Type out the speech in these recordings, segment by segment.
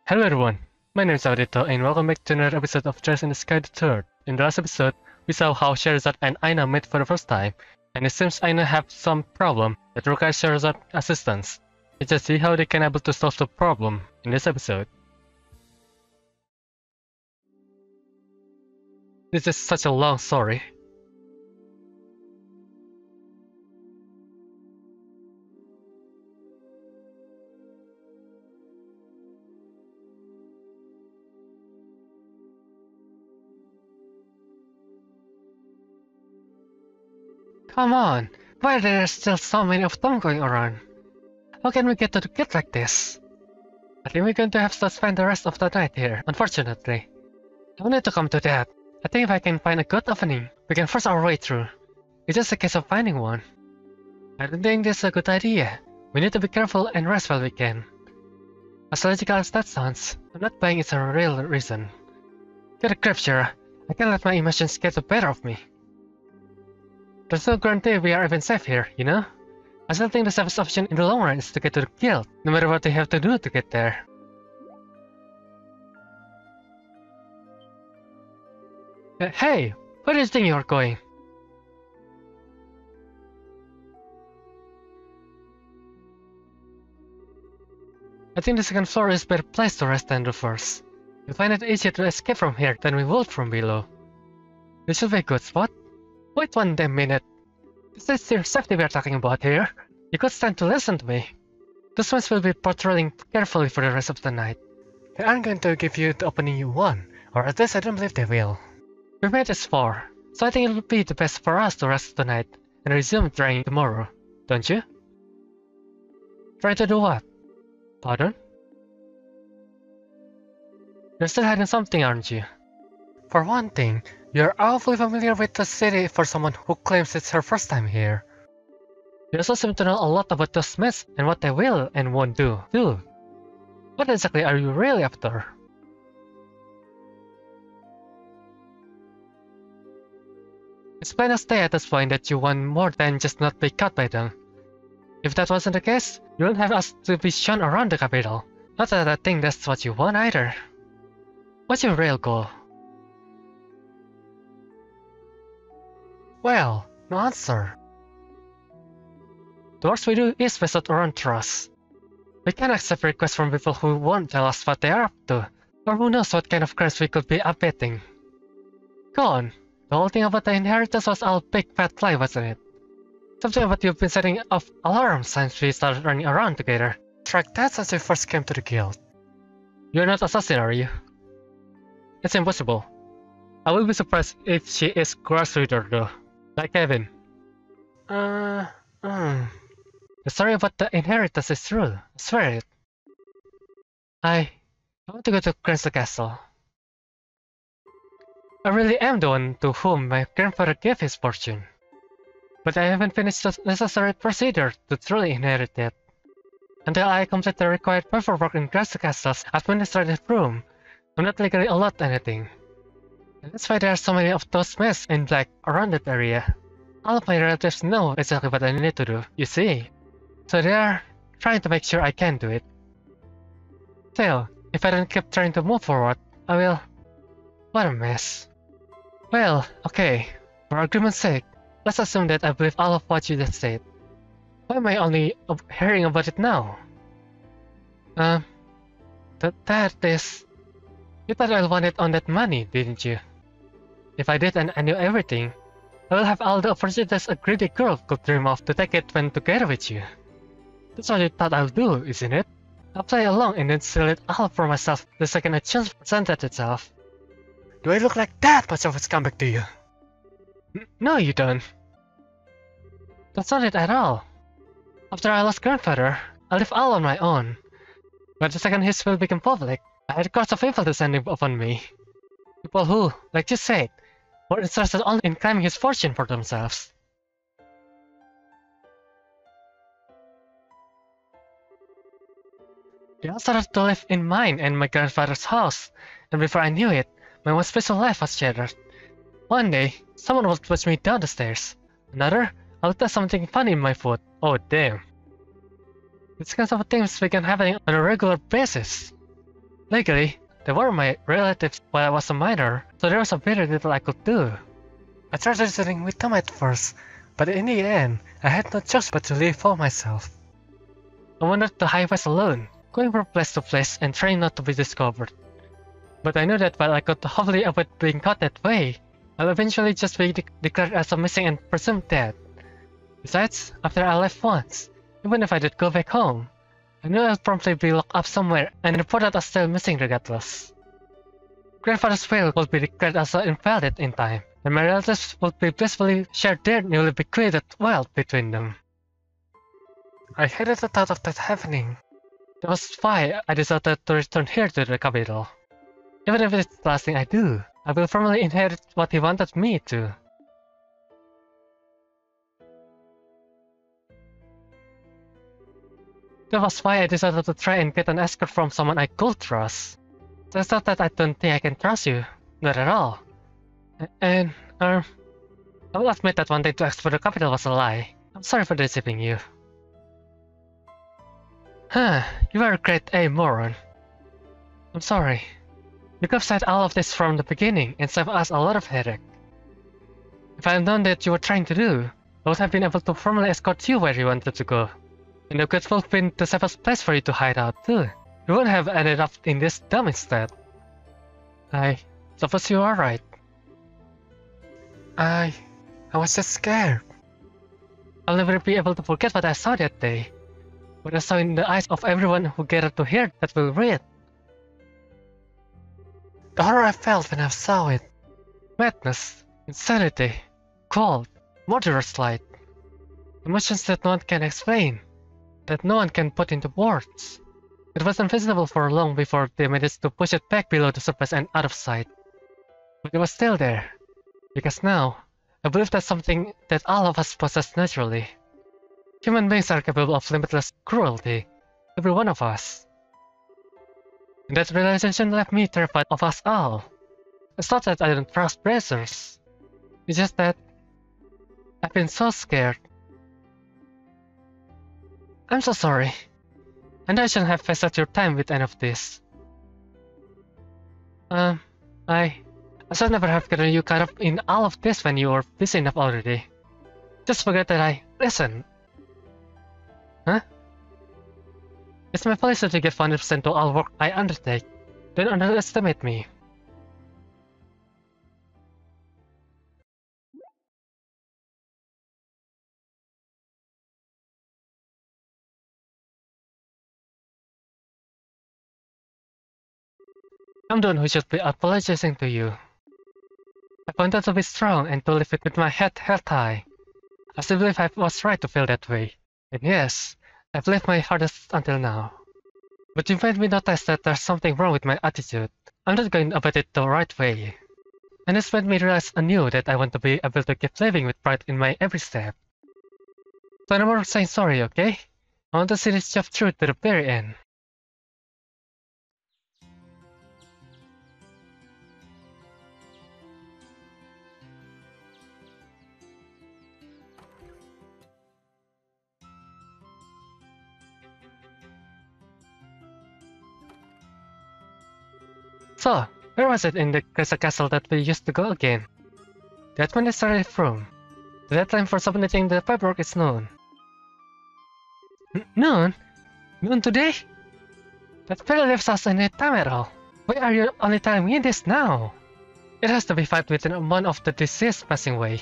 Hello everyone, my name is Audito and welcome back to another episode of Dress in the Sky the Third. In the last episode, we saw how Sherazad and Aina met for the first time, and it seems Aina have some problem that requires Sherazad's assistance. Let's just see how they can able to solve the problem in this episode. This is such a long story. Come on, why are there still so many of them going around? How can we get to the kid like this? I think we're going to have to spend the rest of the night here, unfortunately. Don't need to come to that. I think if I can find a good opening, we can force our way through. It's just a case of finding one. I don't think this is a good idea. We need to be careful and rest while we can. As logical as that sounds, I'm not buying it's a real reason. Get a grip, Shera. I can't let my emotions get the better of me. There's no guarantee we are even safe here, you know? I still think the safest option in the long run is to get to the guild, no matter what they have to do to get there. Hey, where do you think you're going? I think the second floor is a better place to rest than the first. You'll find it easier to escape from here than we would from below. This should be a good spot. Wait one damn minute. This is your safety we are talking about here. You could stand to listen to me. Those ones will be patrolling carefully for the rest of the night. They aren't going to give you the opening you want, or at least I don't believe they will. We made this far, so I think it would be the best for us to rest tonight and resume trying tomorrow, don't you? Try to do what? Pardon? You're still hiding something, aren't you? For one thing, you're awfully familiar with the city for someone who claims it's her first time here. You also seem to know a lot about those myths and what they will and won't do, too. What exactly are you really after? It's plain as day at this point that you want more than just not be caught by them. If that wasn't the case, you wouldn't have us to be shown around the capital. Not that I think that's what you want either. What's your real goal? Well, no answer. The work we do is based around trust. We can't accept requests from people who won't tell us what they are up to, or who knows what kind of crimes we could be abetting. Go on. The whole thing about the inheritance was all big fat lie, wasn't it? Something about you've been setting off alarms since we started running around together. Track that since we first came to the guild. You're not assassin, are you? It's impossible. I will be surprised if she is grass reader though. Like Kevin. The story about the inheritance is true. I swear it. I want to go to Crystal Castle. I really am the one to whom my grandfather gave his fortune. But I haven't finished the necessary procedure to truly inherit it. Until I complete the required paperwork in Crystal Castle's administrative room, I'm not legally allowed anything. And that's why there are so many of those myths in black around that area. All of my relatives know exactly what I need to do, you see. So they are trying to make sure I can do it. Still, if I don't keep trying to move forward, I will... What a mess. Well, okay, for argument's sake, let's assume that I believe all of what you just said. Why am I only hearing about it now? That is... You thought I wanted on that money, didn't you? If I did and I knew everything, I will have all the opportunities a greedy girl could dream of to take it when together with you. That's what you thought I'll do, isn't it? I'll play along and then steal it all for myself the second a chance presented itself. Do I look like that much of a scumbag to you? No, you don't. That's not it at all. After I lost grandfather, I live all on my own. But the second his will become public, I had crowds of people descending upon me. People who, like you said, were interested only in claiming his fortune for themselves. They all started to live in mine and my grandfather's house, and before I knew it, my once peaceful life was shattered. One day, someone would push me down the stairs. Another, I would test something funny in my foot. Oh damn. These kinds of things began happening on a regular basis. Legally, they were my relatives while I was a minor, so there was a very little I could do. I tried reasoning with them at first, but in the end, I had no choice but to leave for myself. I wandered the highways alone, going from place to place and trying not to be discovered. But I knew that while I could hopefully avoid being caught that way, I'll eventually just be declared as a missing and presumed dead. Besides, after I left once, even if I did go back home, I knew I'd promptly be locked up somewhere and reported as still missing regardless. Grandfather's will would be declared as invalid in time, and my relatives would be blissfully share their newly bequeathed wealth between them. I hated the thought of that happening. That was why I decided to return here to the capital. Even if it's the last thing I do, I will formally inherit what he wanted me to. That was why I decided to try and get an escort from someone I could trust. So it's not that I don't think I can trust you. Not at all. And, I will admit that wanting to explore the capital was a lie. I'm sorry for deceiving you. Huh, you are a grade A moron. I'm sorry. You could have said all of this from the beginning and saved us a lot of headache. If I had known that you were trying to do, I would have been able to formally escort you where you wanted to go. And it could have been the safest place for you to hide out too. You wouldn't have ended up in this dump instead. I suppose you are right. I was just scared. I'll never be able to forget what I saw that day. What I saw in the eyes of everyone who gathered to hear that will read. The horror I felt when I saw it. Madness, insanity, cold, murderous light. Emotions that no one can explain, that no one can put into words. It was invisible for long before they managed to push it back below the surface and out of sight. But it was still there, because now, I believe that's something that all of us possess naturally. Human beings are capable of limitless cruelty, every one of us. And that realization left me terrified of us all. It's not that I don't trust bracers. It's just that I've been so scared. I'm so sorry. And I shouldn't have wasted your time with any of this. I should never have gotten you caught up in all of this when you were busy enough already. Just forget that listen. Huh? It's my policy to give 100% to all work I undertake. Don't underestimate me. I'm the one who should be apologizing to you. I wanted to be strong and to live with my head held high. I still believe I was right to feel that way. And yes, I've lived my hardest until now. But you made me notice that there's something wrong with my attitude. I'm not going about it the right way. And this made me realize anew that I want to be able to keep living with pride in my every step. So no more saying sorry, okay? I want to see this job through to the very end. So, where was it in the castle that we used to go again? The administrative room. The deadline for submitting the paperwork is noon. Noon? Noon today? That barely leaves us any time at all. Why are you only telling me this now? It has to be 5 within a month of the deceased passing away.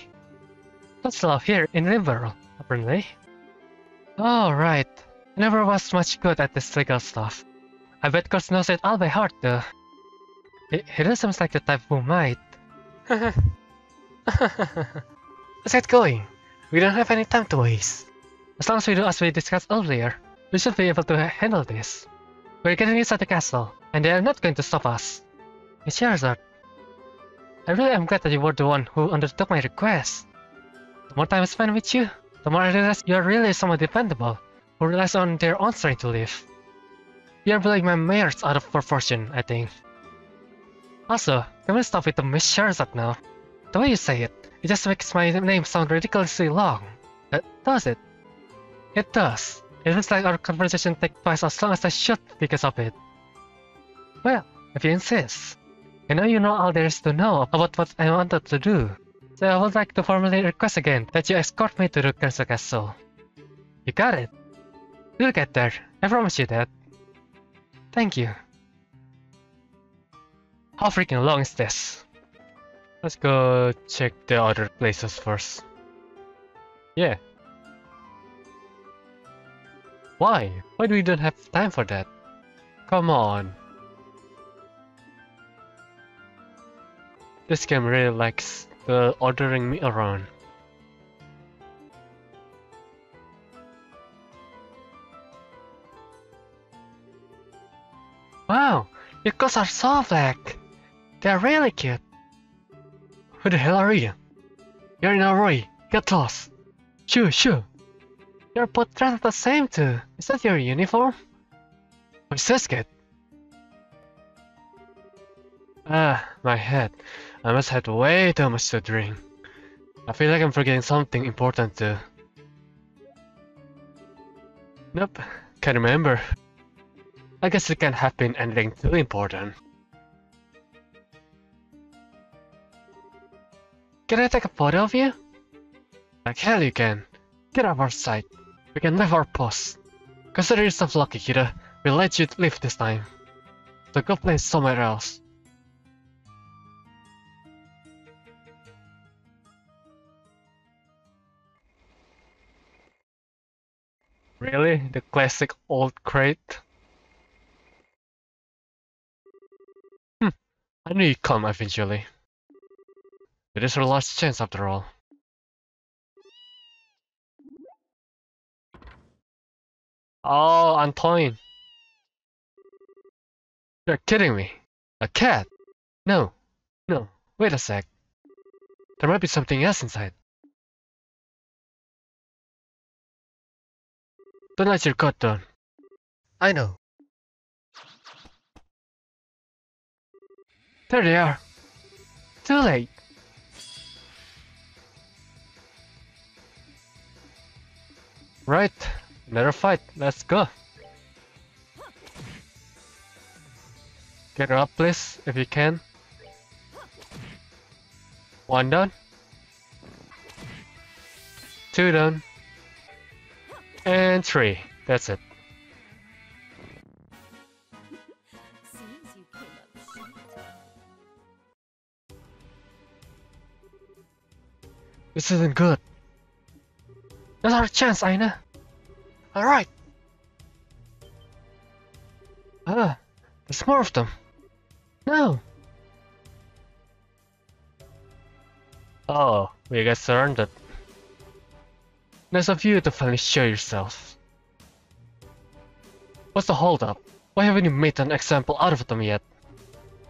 That's law here in Limbo, apparently. Oh, right. I never was much good at this legal stuff. I bet Kurt knows it all by heart though. He does seems like the type who might. Let's get going. We don't have any time to waste. As long as we do as we discussed earlier, we should be able to handle this. We're getting inside the castle, and they are not going to stop us. Miss Charizard, I really am glad that you were the one who undertook my request. The more time I spend with you, the more I realize you are really someone dependable, who relies on their own strength to live. You are blowing my mares out of proportion, I think. Also, can we stop with the Miss Charizard now? The way you say it, it just makes my name sound ridiculously long. Does it? It does. It feels like our conversation takes twice as long as I should because of it. Well, if you insist. I know you know all there is to know about what I wanted to do. So I would like to formally request again that you escort me to the Castle Castle. You got it. We'll get there. I promise you that. Thank you. How freaking long is this? Let's go check the other places first. Yeah. Why? Why do we don't have time for that? Come on. This game really likes the ordering me around. Wow, your clothes are so black. They're really cute. Who the hell are you? You're in a hurry. Get lost. Shoo. You're both dressed the same too. Is that your uniform? My Sasuke. Ah, my head. I must have had way too much to drink. I feel like I'm forgetting something important too. Nope, can't remember. I guess it can't have been anything too important. Can I take a photo of you? Like hell you can. Get out of our sight. We can leave our post. Consider yourself lucky, kiddo. We'll let you live this time. So go play somewhere else. Really? The classic old crate? I knew you'd come eventually. It is our last chance after all. Oh, Antoine. You're kidding me. A cat? No. Wait a sec. There might be something else inside. Don't let your guard down. I know. There they are. Too late. Right. Another fight. Let's go. Get her up, please, if you can. One down. Two down. And three. That's it. Seems you came up short. This isn't good. That's our chance, Aina. Alright. Ah, there's more of them. No. Oh, we got surrounded. Nice of you to finally show yourself. What's the holdup? Why haven't you made an example out of them yet?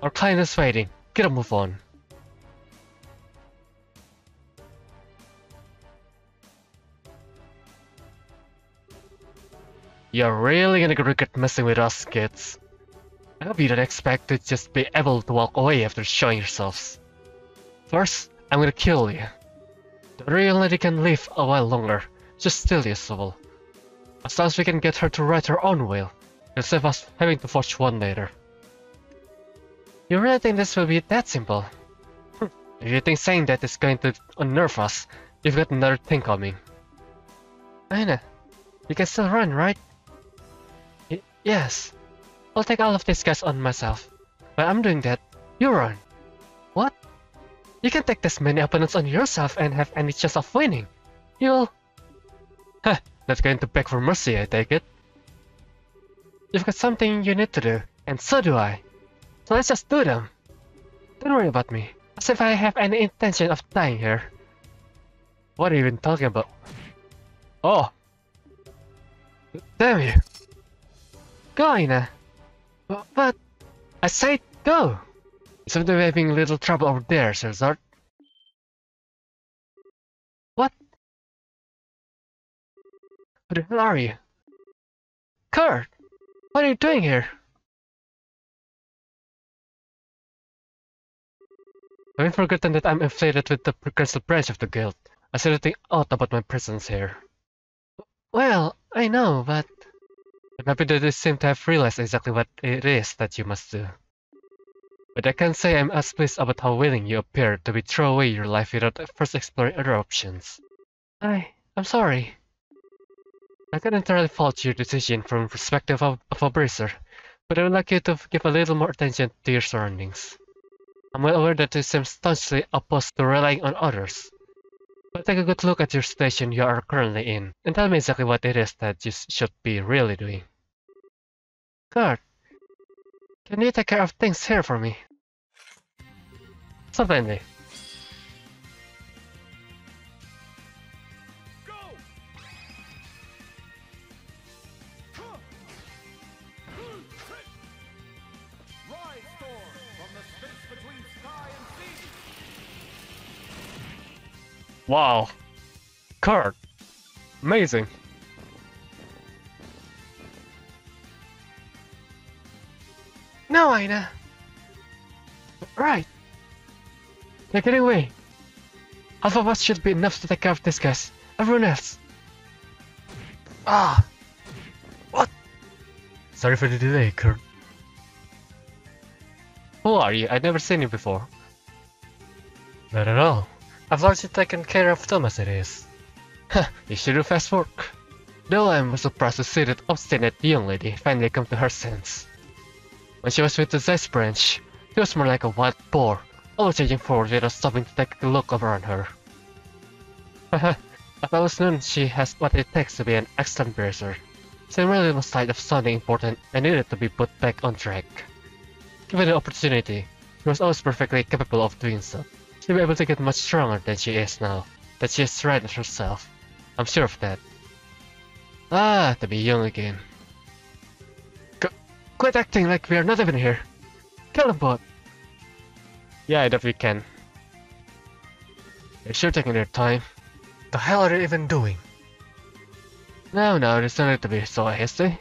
Our client is waiting. Get a move on. You're really gonna regret messing with us, kids. I hope you don't expect to just be able to walk away after showing yourselves. First, I'm gonna kill you. The real lady can live a while longer, just still useful. As long as we can get her to write her own will, it'll save us having to forge one later. You really think this will be that simple? If you think saying that is going to unnerve us, you've got another thing coming. Aina, you can still run, right? Yes. I'll take all of these guys on myself. While I'm doing that, you run. What? You can take this many opponents on yourself and have any chance of winning. You'll... Huh, not going to beg for mercy, I take it. You've got something you need to do, and so do I. So let's just do them. Don't worry about me, as if I have any intention of dying here. What are you even talking about? Oh! Damn you! Go, Aina! But... I said go! You seem to be having a little trouble over there, Sirzard. What? Who the hell are you? Kurt! What are you doing here? I've forgotten that I'm affiliated with the progressive branch of the guild. I said nothing odd about my presence here. Well, I know, but... I'm happy that you seem to have realized exactly what it is that you must do. But I can't say I'm as pleased about how willing you appear to be throw away your life without first exploring other options. I'm sorry. I can entirely fault your decision from the perspective of a berser, but I would like you to give a little more attention to your surroundings. I'm well aware that you seem staunchly opposed to relying on others, but take a good look at your station you are currently in, and tell me exactly what it is that you should be really doing. Kurt, can you take care of things here for me? Certainly. Wow. Kurt, amazing. No, Aina. Right. They're getting away. Half of us should be enough to take care of these guys. Everyone else. Ah. What? Sorry for the delay, Kurt. Who are you? I've never seen you before. Not at all. I've largely taken care of them as it is. Huh, you should do fast work. Though I'm surprised to see that obstinate young lady finally come to her sense. When she was with the Zeiss branch, she was more like a wild boar, always charging forward without stopping to take a look around her. Haha, I've always known she has what it takes to be an excellent bracer. She really lost sight of something important and needed to be put back on track. Given the opportunity, she was always perfectly capable of doing so. She'll be able to get much stronger than she is now, that she is right at herself. I'm sure of that. Ah, to be young again. Quit acting like we are not even here. Kill them both. Yeah, I doubt we can. They're sure taking their time. The hell are they even doing? No, there's no need to be so hasty.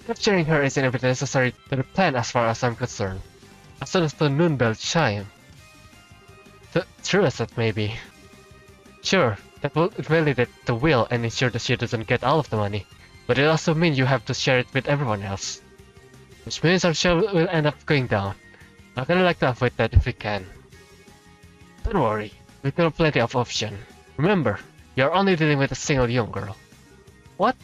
Capturing her isn't even necessary to the plan as far as I'm concerned. As soon as the noon bell chime. True as that may be. Sure, that will validate the will and ensure that she doesn't get all of the money, but it also means you have to share it with everyone else. Which means our show will end up going down. I'm gonna like to avoid that if we can. Don't worry, we've got plenty of options. Remember, you're only dealing with a single young girl. What?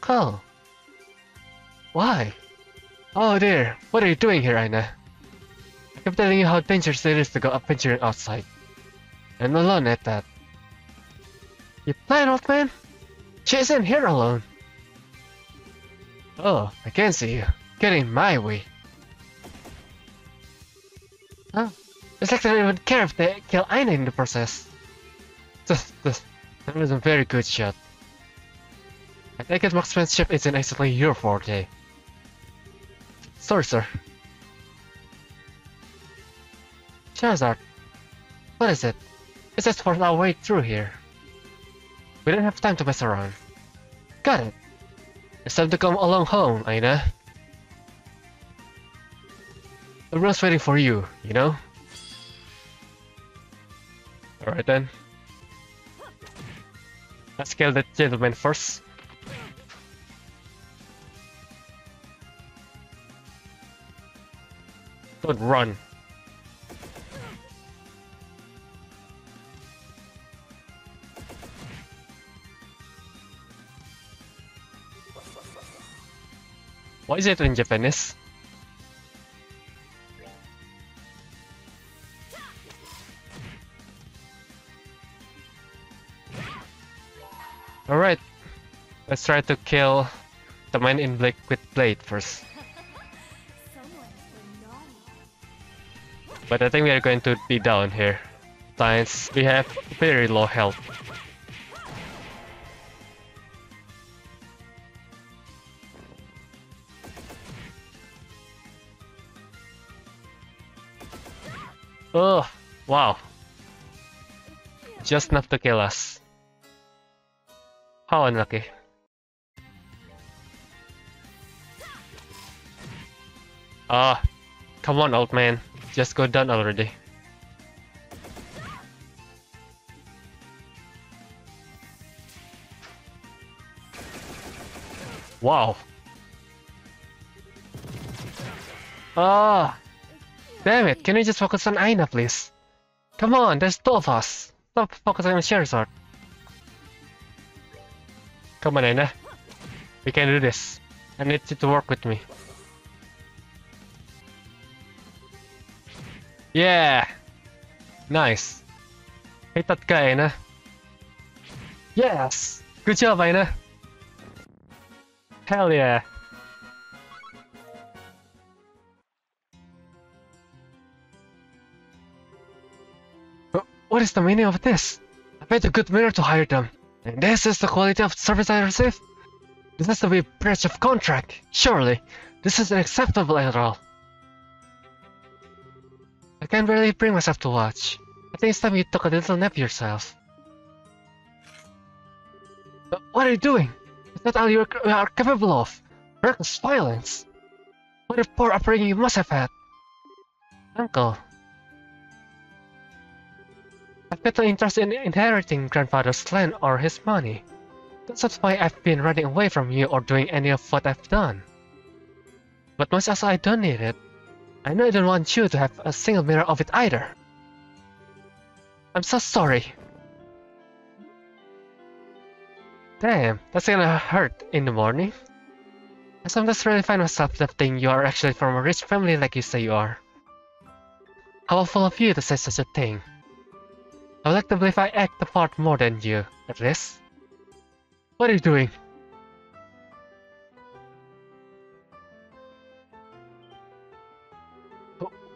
Cole. Why? Oh dear, what are you doing here, Aina? I kept telling you how dangerous it is to go adventuring outside. And alone at that. You blind old man? She isn't here alone. Oh, I can see you. Get in my way. Huh? It's like they don't even care if they kill Aina in the process. That was a very good shot. I take it marksmanship isn't exactly your forte. Sorry, sir. Charizard, what is it? It's just for our way through here. We don't have time to mess around. Got it. It's time to come along home, Aina. The room's waiting for you, you know? Alright then. Let's kill that gentleman first. Don't run. Why is it in Japanese? Alright, let's try to kill the man in black with blade first. But I think we are going to be down here, since we have very low health. Oh, wow. Just enough to kill us. How unlucky. Ah, come on old man, just go down already. Wow. Ah, damn it, can you just focus on Aina, please? Come on, there's two of us. Stop focusing on Sherazard. Come on, Aina. We can do this. I need you to work with me. Yeah! Nice. Hit that guy, Aina. Yes! Good job, Aina. Hell yeah. What is the meaning of this? I paid a good mirror to hire them. And this is the quality of service I receive? This has to be a breach of contract. Surely, this isn't acceptable at all. I can't really bring myself to watch. I think it's time you took a little nap yourself. What are you doing? Is that all you are capable of? Reckless violence. What a poor upbringing you must have had. Uncle. I've got no interest in inheriting grandfather's land or his money. That's not why I've been running away from you or doing any of what I've done. But much as I don't need it, I know I don't want you to have a single mirror of it either. I'm so sorry. Damn, that's gonna hurt in the morning. I sometimes really find myself doubting you are actually from a rich family like you say you are. How awful of you to say such a thing. I would like to believe I act the part more than you, at least. What are you doing?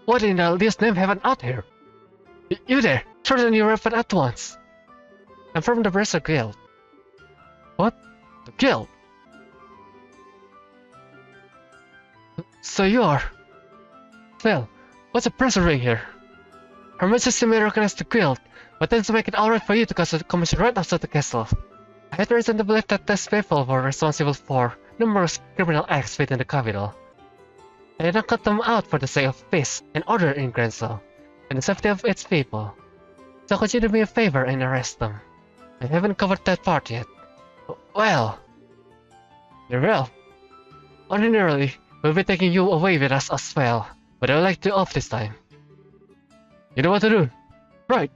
What in the Leo's name have out here? You there! Turn on your weapon at once! I'm from the Bracer Guild. What? The Guild? So you are... Well, what's a Bracer ring here? Her Majesty may recognize the Guild, but then to make it alright for you to cause a commission right outside the castle. I had reason to believe that these people were responsible for numerous criminal acts within the capital. I did not cut them out for the sake of peace and order in Granso, and the safety of its people. So could you do me a favor and arrest them? I haven't covered that part yet. Well... Very well. Ordinarily, we'll be taking you away with us as well, but I would like to off this time. You know what to do? Right!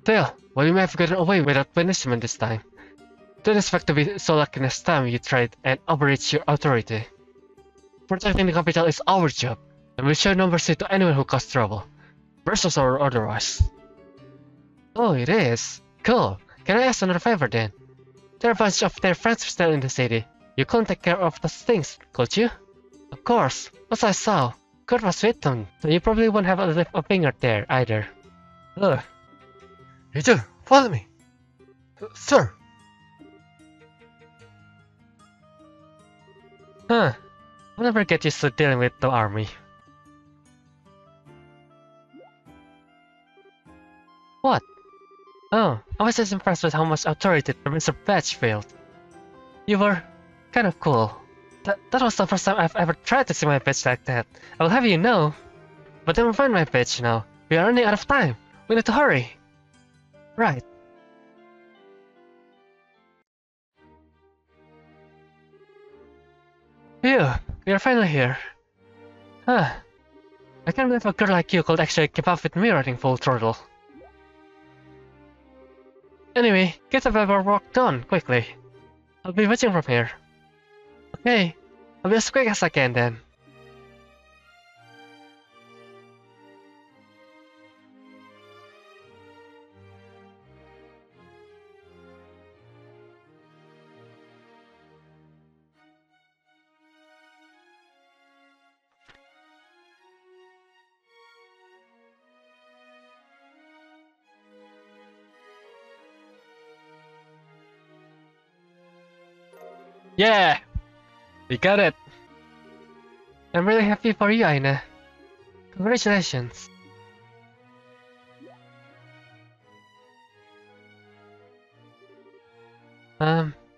Tail, well you may have gotten away without punishment this time. Don't expect to be so lucky next time you try and overreach your authority. Protecting the capital is our job, and we show no mercy to anyone who causes trouble, versus or otherwise. Oh, it is? Cool. Can I ask another favor then? There are a bunch of their friends still in the city. You couldn't take care of those things, could you? Of course. As I saw, Kurt was with them, so you probably won't have a finger there either. Ugh. You too. Follow me. Sir. Huh. I'll never get used to dealing with the army. What? Oh, I was just impressed with how much authority Mr. Batchfield. You were kind of cool. That was the first time I've ever tried to see my pitch like that. I will have you know. But never mind my pitch now. We are running out of time. We need to hurry. Right. Phew, we are finally here. Huh. I can't believe a girl like you could actually keep up with me running full throttle. Anyway, get the paperwork done, quickly. I'll be watching from here. Okay, I'll be as quick as I can then. Yeah! We got it! I'm really happy for you, Aina. Congratulations.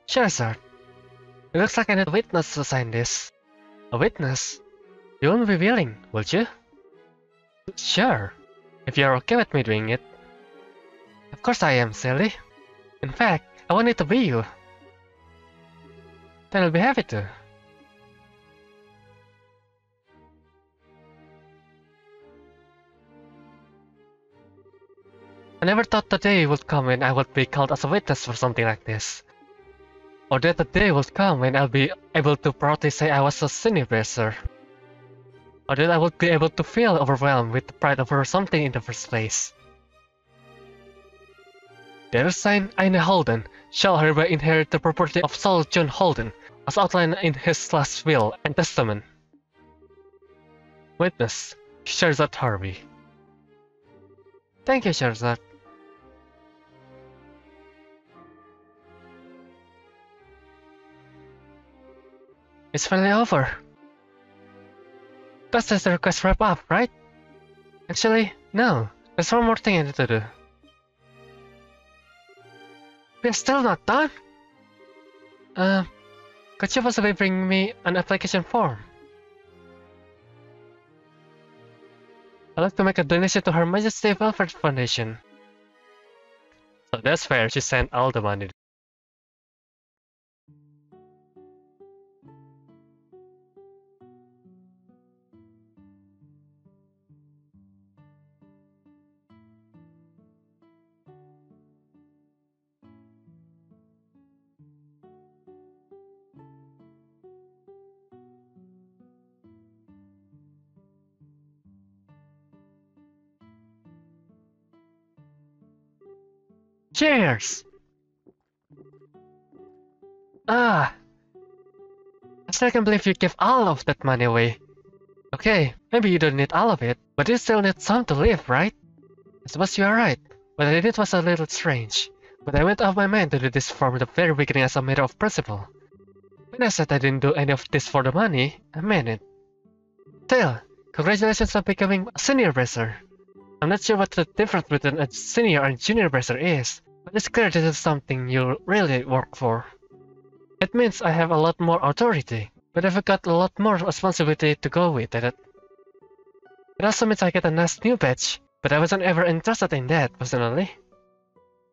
Charizard. It looks like I need a witness to sign this. A witness? You won't be willing, would you? Sure. If you're okay with me doing it. Of course I am, silly. In fact, I want it to be you. Then I'll be happy to. I never thought the day would come when I would be called as a witness for something like this. Or that the day would come when I'll be able to proudly say I was a senior bracer. Or that I would be able to feel overwhelmed with the pride over something in the first place. The other sign, Aina Holden, shall hereby inherit the property of Saul John Holden, as outlined in his last will and testament. Witness, Sherzad Harvey. Thank you, Sherzad. It's finally over. That's just the request wrap up, right? Actually, no. There's one more thing I need to do. We're still not done? Could you possibly bring me an application form? I'd like to make a donation to Her Majesty Welfare Foundation. So that's fair, she sent all the money. Cheers! I still can't believe you gave all of that money away. Okay, maybe you don't need all of it, but you still need some to live, right? I suppose you are right. What I did was a little strange, but I went off my mind to do this from the very beginning as a matter of principle. When I said I didn't do any of this for the money, I meant it. Still, congratulations on becoming a senior bracer. I'm not sure what the difference between a senior and junior bracer is, but it's clear this is something you really work for. It means I have a lot more authority, but I've got a lot more responsibility to go with it. It also means I get a nice new badge, but I wasn't ever interested in that, personally.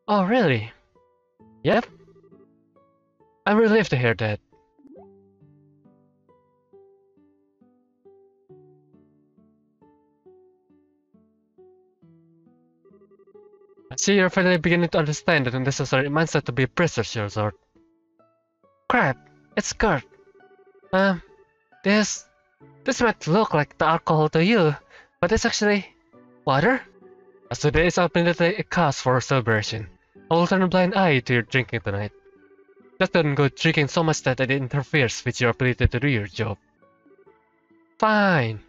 Oh, really? Yep. I'm relieved to hear that. I see you're finally beginning to understand the necessary mindset to be a bracer, Sherzard. Crap, it's Kurt. This might look like the alcohol to you, but it's actually water? As today is ultimately a cause for celebration, I will turn a blind eye to your drinking tonight. Just don't go drinking so much that it interferes with your ability to do your job. Fine.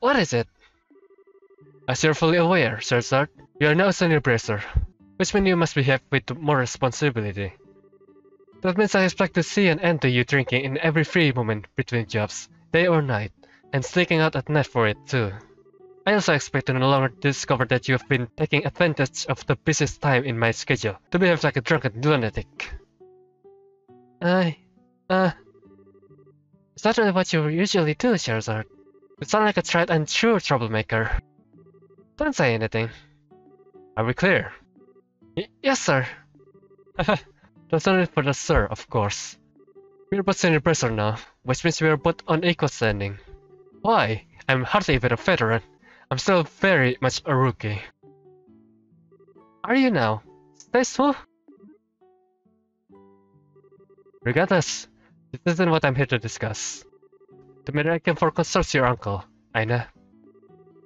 What is it? As you're fully aware, Sherzard, you are now a senior bracer, which means you must behave with more responsibility. That means I expect to see an end to you drinking in every free moment between jobs, day or night, and sneaking out at night for it too. I also expect to no longer discover that you have been taking advantage of the busiest time in my schedule to behave like a drunken lunatic. Is that really what you usually do, Sherzard? You sound like a tried and true troublemaker. Don't say anything. Are we clear? Yes, sir. That's only for the sir, of course. We're both senior bracer now, which means we are both on equal standing. Why? I'm hardly even a veteran. I'm still very much a rookie. Are you now? Stay smooth? Regardless, this isn't what I'm here to discuss. The matter I came for concerns your uncle, Aina.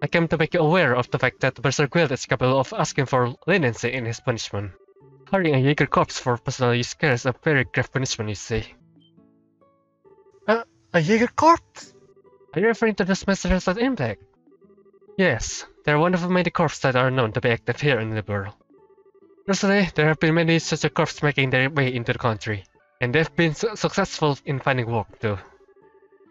I came to make you aware of the fact that Berserk Guild is capable of asking for leniency in his punishment. Hiring a Jaeger corpse for personal use carries a very grave punishment, you see. A Jaeger corpse? Are you referring to the Smashers at Impact? Yes, they're one of the many corps that are known to be active here in the world. Recently, there have been many such corps making their way into the country, and they've been successful in finding work too.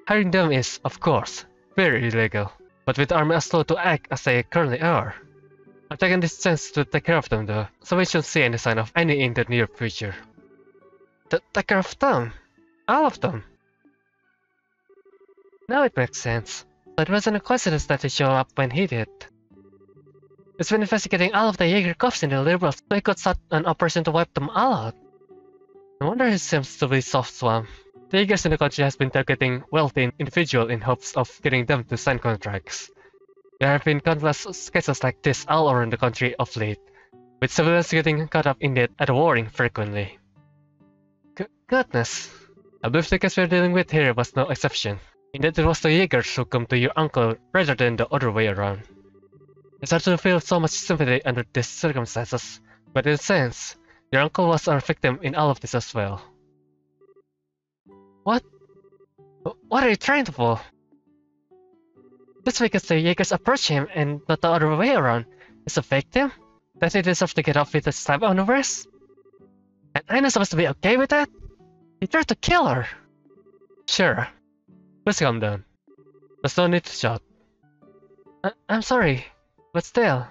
Hiring them is, of course, very illegal, but with the army as slow to act as they currently are. I've taken this chance to take care of them though, so we shouldn't see any sign of any in the near future. Take care of them? All of them? Now it makes sense. It wasn't a coincidence that he showed up when he did. He's been investigating all of the Jaeger corps in the Liberals, so he could start an operation to wipe them all out. No wonder he seems to be soft swamp. The Jaegers in the country has been targeting wealthy individuals in hopes of getting them to sign contracts. There have been countless cases like this all around the country of late, with civilians getting caught up in it and warring frequently. Goodness! I believe the case we're dealing with here was no exception, in that it was the Jaegers who come to your uncle rather than the other way around. It's hard to feel so much sympathy under these circumstances, but in a sense, your uncle was our victim in all of this as well. What? What are you trying to pull? Just because the Jaegers approach him and not the other way around is a victim? That he deserves to get off with a slap on the wrist? And Aina supposed to be okay with that? He tried to kill her! Sure. Please calm down. There's no need to shout. I'm sorry, but still,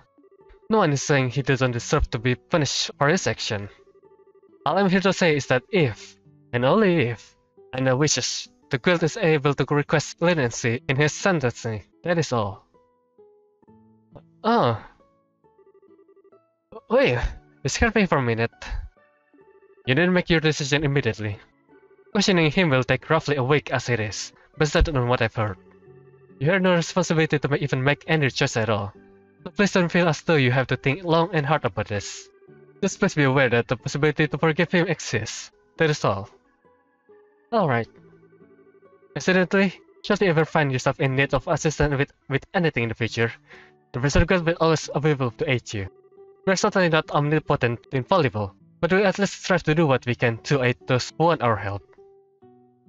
no one is saying he doesn't deserve to be punished for his action. All I'm here to say is that if, and only if, Aina wishes, the guild is able to request leniency in his sentencing. That is all. Oh. Wait, you scared me for a minute. You didn't make your decision immediately. Questioning him will take roughly a week as it is, based on what I've heard. You have no responsibility to even make any choice at all. So please don't feel as though you have to think long and hard about this. Just please be aware that the possibility to forgive him exists. That is all. Alright. Incidentally, should you ever find yourself in need of assistance with anything in the future, the Wizard Guild will always be available to aid you. We are certainly not omnipotent and infallible, but we'll at least strive to do what we can to aid those who want our help.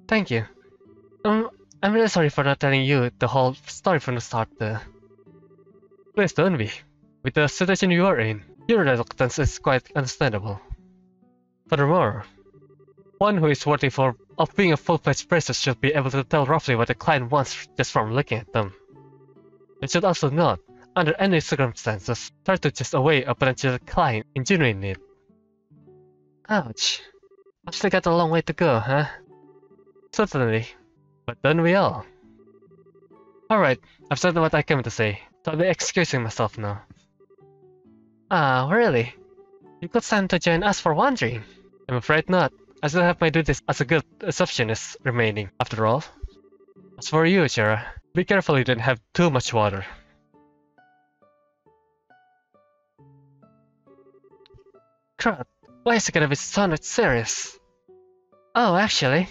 Thank you. I'm really sorry for not telling you the whole story from the start. Please don't be. With the situation you are in, your reluctance is quite understandable. Furthermore, one who is worthy of being a full-fledged priestess should be able to tell roughly what the client wants just from looking at them. It should also not, under any circumstances, try to chase away a potential client in genuine need. Ouch. I've still got a long way to go, huh? Certainly. But don't we all? Alright, I've said what I came to say, so I'll be excusing myself now. Ah, really? You could stand to join us for wandering. I'm afraid not. I still have my duties as a guild receptionist remaining, after all. As for you, Schera, be careful you don't have too much water. Crud, why is it gonna be so much serious? Oh, actually,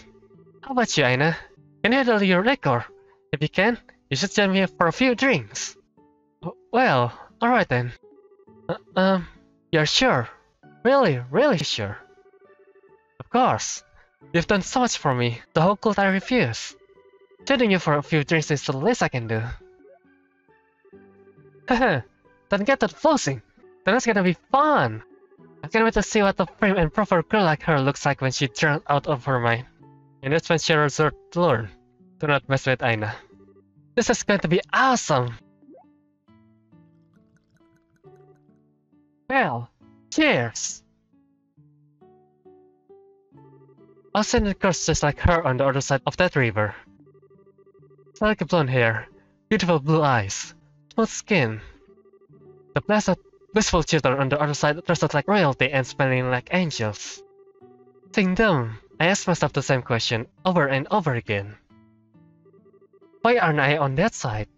how about you, Aina? Can you handle your liquor? If you can, you should join me for a few drinks. Well, alright then. You're sure? Really sure? Of course. You've done so much for me, so how could I refuse? Joining you for a few drinks is the least I can do. Haha, don't get that flossing. Then it's gonna be fun. I can't wait to see what a prim and proper girl like her looks like when she's drunk out of her mind. And that's when she resorts to learn. Do not mess with Aina. This is going to be awesome! Well, cheers! I'll send a girls just like her on the other side of that river. Silky blonde hair, beautiful blue eyes, smooth skin. The blessed, blissful children on the other side dressed like royalty and smelling like angels. Seeing them, I ask myself the same question over and over again. Why aren't I on that side?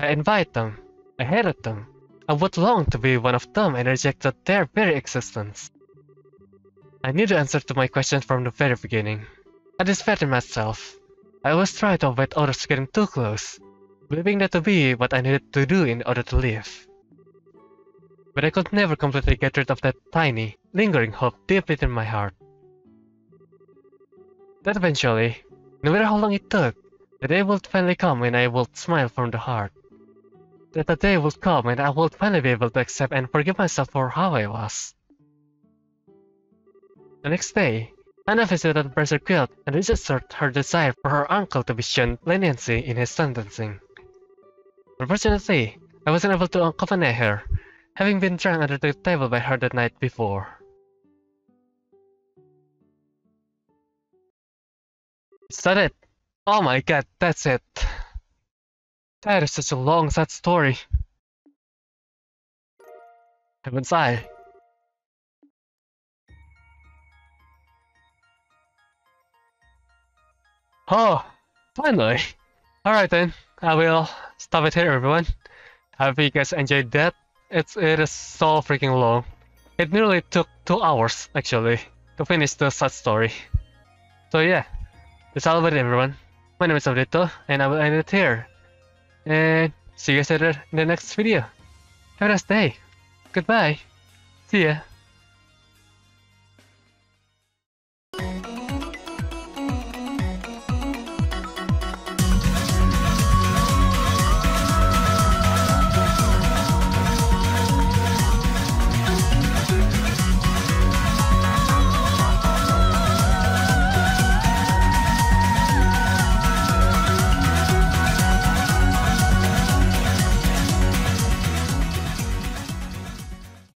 I invite them, I hated them, I would long to be one of them and rejected their very existence. I knew the answer to my question from the very beginning. I despaired myself. I always tried to avoid others getting too close, believing that to be what I needed to do in order to live. But I could never completely get rid of that tiny, lingering hope deep within my heart. That eventually, no matter how long it took, the day would finally come when I would smile from the heart. That the day would come when I would finally be able to accept and forgive myself for how I was. The next day, Aina visited the Berserk Guild and registered her desire for her uncle to be shown leniency in his sentencing. Unfortunately, I wasn't able to accompany her, having been drunk under the table by her the night before. Is that it? Oh my god, that's it. That is such a long, sad story. Heavens I. Oh, finally. Alright then, I will stop it here, everyone. I hope you guys enjoyed that. It is so freaking long. It nearly took 2 hours, actually, to finish the sad story. So yeah, that's all about it, everyone. My name is Audito, and I will end it here. And see you guys later in the next video. Have a nice day. Goodbye. See ya.